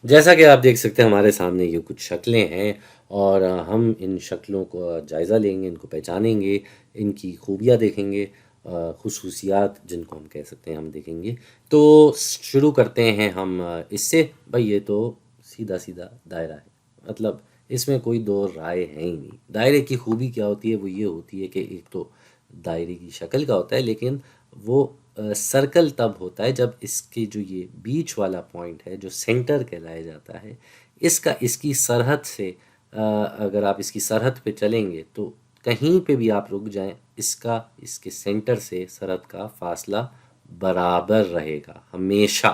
जैसा कि आप देख सकते हैं हमारे सामने ये कुछ शक्लें हैं और हम इन शक्लों को जायज़ा लेंगे, इनको पहचानेंगे, इनकी खूबियाँ देखेंगे, खुसूसियात जिनको हम कह सकते हैं हम देखेंगे। तो शुरू करते हैं हम इससे। भाई ये तो सीधा-सीधा दायरा है। मतलब इसमें कोई दो राय है ही नहीं। दायरे की खूबी क्या होती है, वो ये होती है कि एक तो दायरे की शक्ल का होता है, लेकिन वो सर्कल तब होता है जब इसके जो ये बीच वाला पॉइंट है जो सेंटर कहलाया जाता है, इसका इसकी सरहद से अगर आप इसकी सरहद पे चलेंगे तो कहीं पे भी आप रुक जाएं, इसका इसके सेंटर से सरहद का फासला बराबर रहेगा हमेशा।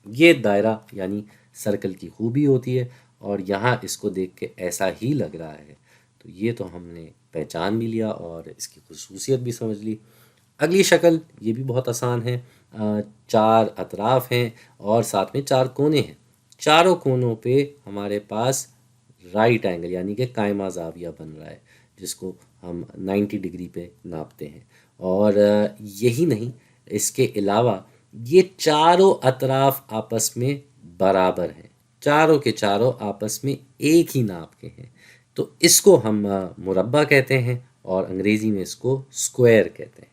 ये दायरा यानी सर्कल की खूबी होती है और यहाँ इसको देख के ऐसा ही लग रहा है। तो ये तो हमने पहचान भी लिया और इसकी खसूसियत भी समझ ली। अगली शक्ल ये भी बहुत आसान है। चार अतराफ हैं और साथ में चार कोने हैं। चारों कोनों पे हमारे पास राइट एंगल यानी कि कायमा ज़ाविया बन रहा है, जिसको हम 90 डिग्री पे नापते हैं। और यही नहीं, इसके अलावा ये चारों अतराफ आपस में बराबर हैं। चारों के चारों आपस में एक ही नाप के हैं। तो इसको हम मुरब्बा कहते हैं और अंग्रेज़ी में इसको स्क्वायर कहते हैं।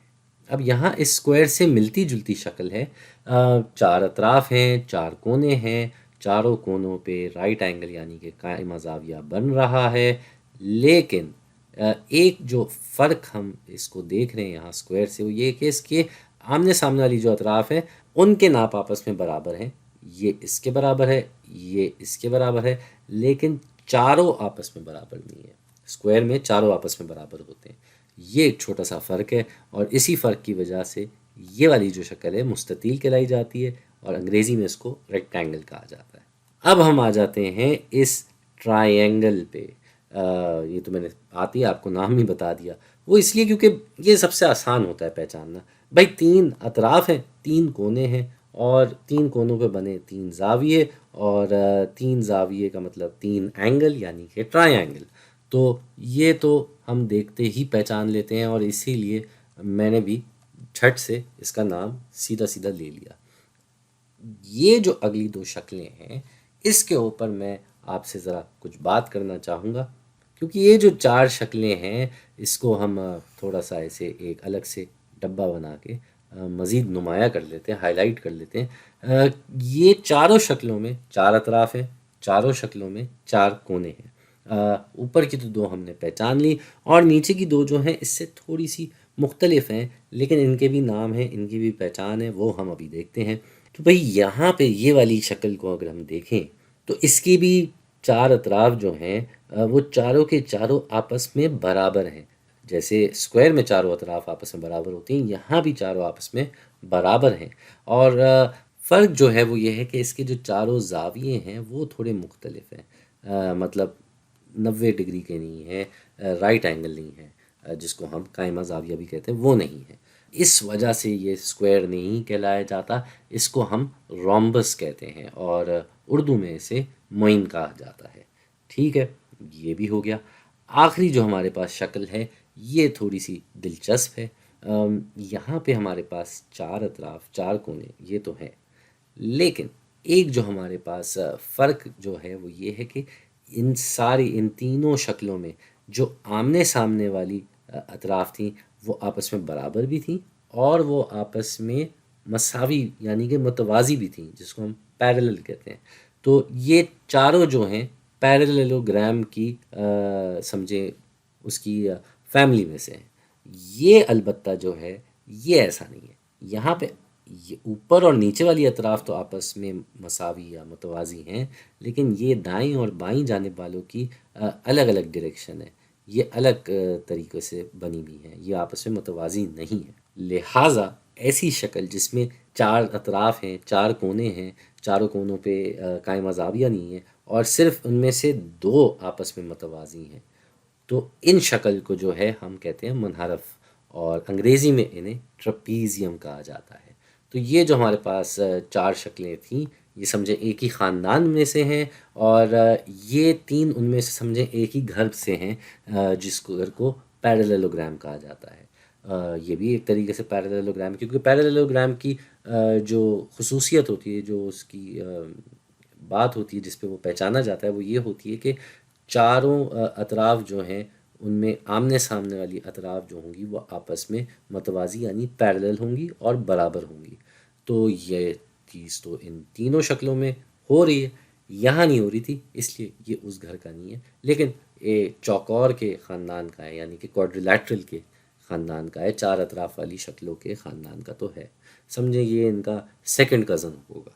अब यहाँ इस स्क्वायर से मिलती जुलती शक्ल है। चार अतराफ हैं, चार कोने हैं, चारों कोनों पे राइट एंगल यानी कि कायमा ज़ाविया बन रहा है। लेकिन एक जो फ़र्क हम इसको देख रहे हैं यहाँ स्क्वायर से, वो ये कि इसके आमने सामने वाली जो अतराफ हैं उनके नाप आपस में बराबर हैं। ये इसके बराबर है, ये इसके बराबर है, लेकिन चारों आपस में बराबर नहीं है। स्क्वायर में चारों आपस में बराबर होते हैं। ये एक छोटा सा फ़र्क है और इसी फ़र्क की वजह से ये वाली जो शक्ल है मुस्ततील कहलाई जाती है और अंग्रेज़ी में इसको रेक्टेंगल कहा जाता है। अब हम आ जाते हैं इस ट्रायंगल पे। ये तो मैंने आती है आपको नाम ही बता दिया। वो इसलिए क्योंकि ये सबसे आसान होता है पहचानना। भाई तीन अतराफ हैं, तीन कोने हैं और तीन कोनों पे बने तीन ज़ाविये और तीन ज़ाविये का मतलब तीन एंगल यानी कि ट्रायंगल। तो ये तो हम देखते ही पहचान लेते हैं और इसीलिए मैंने भी झट से इसका नाम सीधा सीधा ले लिया। ये जो अगली दो शक्लें हैं, इसके ऊपर मैं आपसे ज़रा कुछ बात करना चाहूँगा, क्योंकि ये जो चार शक्लें हैं इसको हम थोड़ा सा ऐसे एक अलग से डब्बा बना के मज़ीद नुमाया कर लेते हैं, हाईलाइट कर लेते हैं। ये चारों शक्लों में चार अतराफ हैं, चारों शक्लों में चार कोने हैं। ऊपर की तो दो हमने पहचान ली और नीचे की दो जो हैं इससे थोड़ी सी मुख्तलिफ हैं, लेकिन इनके भी नाम हैं, इनकी भी पहचान है, वो हम अभी देखते हैं। तो भाई यहाँ पे ये वाली शक्ल को अगर हम देखें तो इसकी भी चार अतराफ जो हैं वो चारों के चारों आपस में बराबर हैं। जैसे स्क्वायर में चारों अतराफ आपस में बराबर होती हैं, यहाँ भी चारों आपस में बराबर हैं। और फ़र्क जो है वो ये है कि इसके जो चारों ज़ाविये हैं वो थोड़े मुख्तलिफ हैं। मतलब 90 डिग्री के नहीं हैं, राइट एंगल नहीं है, जिसको हम कायमा ज़ाविया भी कहते हैं, वो नहीं है। इस वजह से ये स्क्वायर नहीं कहलाया जाता, इसको हम रोम्बस कहते हैं और उर्दू में इसे मोइन कहा जाता है। ठीक है, ये भी हो गया। आखिरी जो हमारे पास शक्ल है ये थोड़ी सी दिलचस्प है। यहाँ पे हमारे पास चार अतराफ चार कोने ये तो हैं, लेकिन एक जो हमारे पास फ़र्क जो है वो ये है कि इन तीनों शक्लों में जो आमने सामने वाली अतराफ थी वो आपस में बराबर भी थी और वो आपस में मसावी यानी कि मुतवाज़ी भी थी, जिसको हम पैरेलल कहते हैं। तो ये चारों जो हैं पैरेललोग्राम की समझे उसकी फैमिली में से हैं। ये अलबत्ता जो है ये ऐसा नहीं है। यहाँ पे ये ऊपर और नीचे वाली अतराफ तो आपस में मसावी या मुतवाज़ी हैं, लेकिन ये दाईं और बाईं जानिब वालों की अलग अलग डायरेक्शन है। ये अलग तरीक़े से बनी हुई हैं, ये आपस में मुतवाज़ी नहीं है। लिहाजा ऐसी शक्ल जिसमें चार अतराफ हैं, चार कोने हैं, चारों कोनों पे कायमा ज़ाविया नहीं है और सिर्फ उनमें से दो आपस में मुतवाज़ी हैं, तो इन शक्ल को जो है हम कहते हैं मुनहरफ और अंग्रेज़ी में इन्हें ट्रपीज़ियम कहा जाता है। तो ये जो हमारे पास चार शक्लें थीं, ये समझे एक ही ख़ानदान में से हैं और ये तीन उनमें से समझे एक ही घर से हैं, जिसको घर को पैरेललोग्राम कहा जाता है। ये भी एक तरीके से पैरेललोग्राम, क्योंकि पैरेललोग्राम की जो खसूसियत होती है, जो उसकी बात होती है जिस पे वो पहचाना जाता है वो ये होती है कि चारों अतराफ जो हैं उनमें आमने सामने वाली अतराफ जो होंगी वो आपस में मतवाज़ी यानी पैरेलल होंगी और बराबर होंगी। तो ये चीज़ तो इन तीनों शक्लों में हो रही है, यहाँ नहीं हो रही थी इसलिए ये उस घर का नहीं है, लेकिन ये चौकोर के ख़ानदान का है यानी कि क्वाड्रिलैटरल के ख़ानदान का है, चार अतराफ वाली शक्लों के ख़ानदान का तो है। समझे ये इनका सेकंड कज़न होगा।